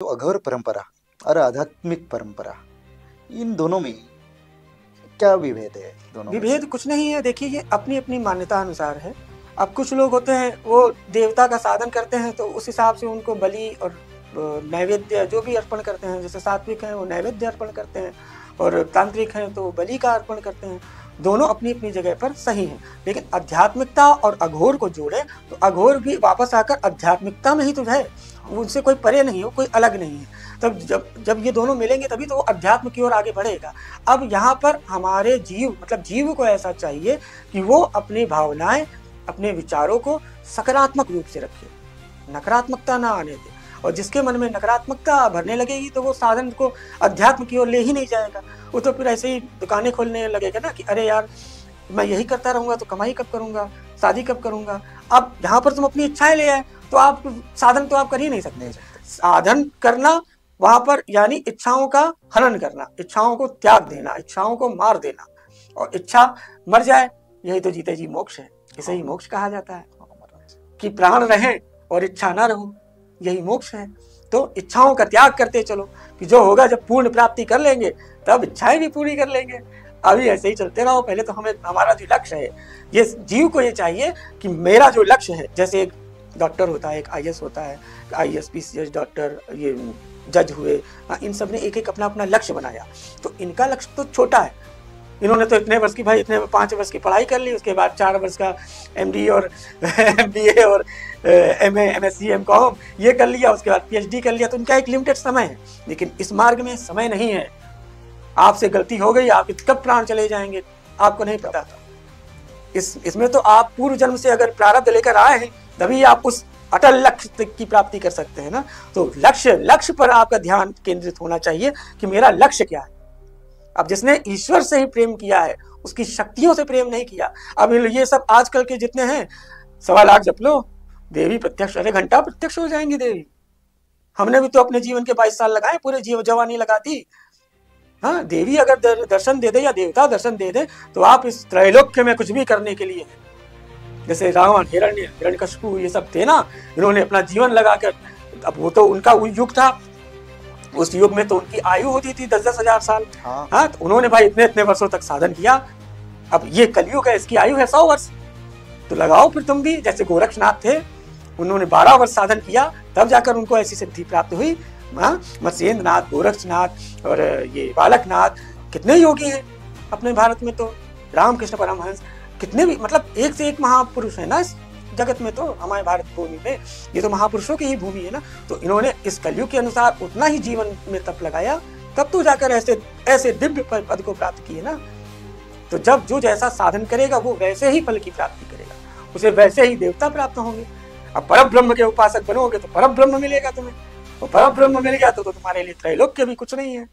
तो अघोर परंपरा और आध्यात्मिक परंपरा, इन दोनों में क्या विभेद है दोनों में से? विभेद कुछ नहीं है। देखिए, ये अपनी अपनी मान्यता अनुसार है। अब कुछ लोग होते हैं वो देवता का साधन करते हैं तो उस हिसाब से उनको बलि और नैवेद्य जो भी अर्पण करते हैं, जैसे सात्विक हैं वो नैवेद्य अर्पण करते हैं और तांत्रिक हैं तो बलि का अर्पण करते हैं। दोनों अपनी अपनी जगह पर सही हैं, लेकिन आध्यात्मिकता और अघोर को जोड़े तो अघोर भी वापस आकर आध्यात्मिकता में ही तो है, उनसे कोई परे नहीं हो, कोई अलग नहीं है। तब जब ये दोनों मिलेंगे तभी तो वो अध्यात्म की ओर आगे बढ़ेगा। अब यहाँ पर हमारे जीव मतलब जीव को ऐसा चाहिए कि वो अपनी भावनाएं, अपने विचारों को सकारात्मक रूप से रखे, नकारात्मकता ना आने दे। और जिसके मन में नकारात्मकता भरने लगेगी तो वो साधन को अध्यात्म की ओर ले ही नहीं जाएगा। वो तो फिर ऐसे ही दुकानें खोलने लगेगा ना कि अरे यार मैं यही करता रहूंगा तो कमाई कब करूंगा, शादी कब करूंगा। अब यहाँ पर तुम अपनी इच्छाएं ले आए तो आप साधन तो आप कर ही नहीं सकते। साधन करना वहां पर यानी इच्छाओं का हनन करना, इच्छाओं को त्याग देना, इच्छाओं को मार देना। और इच्छा मर जाए यही तो जीते जी मोक्ष है। इसे ही मोक्ष कहा जाता है कि प्राण रहे और इच्छा ना रहो, यही मोक्ष है। तो इच्छाओं का त्याग करते चलो कि जो होगा जब पूर्ण प्राप्ति कर लेंगे तब इच्छाएं भी पूरी कर लेंगे। अभी ऐसे ही चलते रहो। पहले तो हमें हमारा जो लक्ष्य है, ये जीव को ये चाहिए कि मेरा जो लक्ष्य है, जैसे एक डॉक्टर होता है, एक आईएएस होता है, आईएएस पीसीएस डॉक्टर, ये जज हुए, इन सब ने एक एक अपना अपना लक्ष्य बनाया। तो इनका लक्ष्य तो छोटा है। इन्होंने तो इतने वर्ष की भाई इतने 5 वर्ष की पढ़ाई कर ली, उसके बाद 4 वर्ष का एमडी और एमबीए और एमए, एमएससी, एमकॉम ये कर लिया, उसके बाद पीएचडी कर लिया। तो इनका एक लिमिटेड समय है, लेकिन इस मार्ग में समय नहीं है। आपसे गलती हो गई, आप कब प्राण चले जाएंगे आपको नहीं पता। इसमें तो आप पूर्व जन्म से अगर प्रारब्ध लेकर आए हैं तभी आप उस अटल लक्ष्य की प्राप्ति कर सकते हैं ना। तो लक्ष्य पर आपका ध्यान केंद्रित होना चाहिए कि मेरा लक्ष्य क्या है। अब जिसने ईश्वर से ही प्रेम किया है, उसकी शक्तियों से प्रेम नहीं किया। अब ये सब आजकल के जितने हैं 1.25 लाख जप लो, देवी प्रत्यक्ष, अरे घंटा प्रत्यक्ष हो जाएंगी देवी। हमने भी तो अपने जीवन के 22 साल लगाए, पूरे जवानी लगाती। हाँ, देवी अगर दर्शन दे दे या देवता दर्शन दे दे तो आप इस त्रैलोक्य में कुछ भी करने के लिए, जैसे रावण, हिरण्यकशिपु ये सब थे ना, इन्होंने अपना जीवन लगाकर, अब वो तो उनका युग था, उस युग में तो उनकी आयु होती थी 10-10 हजार साल। हाँ, तो उन्होंने भाई इतने वर्षों तक साधन किया। अब ये कलयुग है, इसकी आयु है 100 वर्ष। तो लगाओ फिर तुम भी, जैसे गोरक्षनाथ थे, उन्होंने 12 वर्ष साधन किया तब जाकर उनको ऐसी सिद्धि प्राप्त हुई। मत्स्येंद्रनाथ, गोरक्षनाथ और ये बालकनाथ, कितने योगी हैं अपने भारत में। तो रामकृष्ण परमहंस, कितने भी मतलब एक से एक महापुरुष है ना इस जगत में। तो हमारे भारत भूमि में ये तो महापुरुषों की ही भूमि है ना। तो इन्होंने इस कलयुग के अनुसार उतना ही जीवन में तप लगाया, तब तो जाकर ऐसे दिव्य पद को प्राप्त किए ना। तो जब जो जैसा साधन करेगा वो वैसे ही फल की प्राप्ति करेगा, उसे वैसे ही देवता प्राप्त होंगे। अब परब्रह्म के उपासक बनोगे तो परब्रह्म मिलेगा तुम्हें, और परब्रह्म मिल गया तो तुम्हारे लिए त्रैलोक्य भी कुछ नहीं है।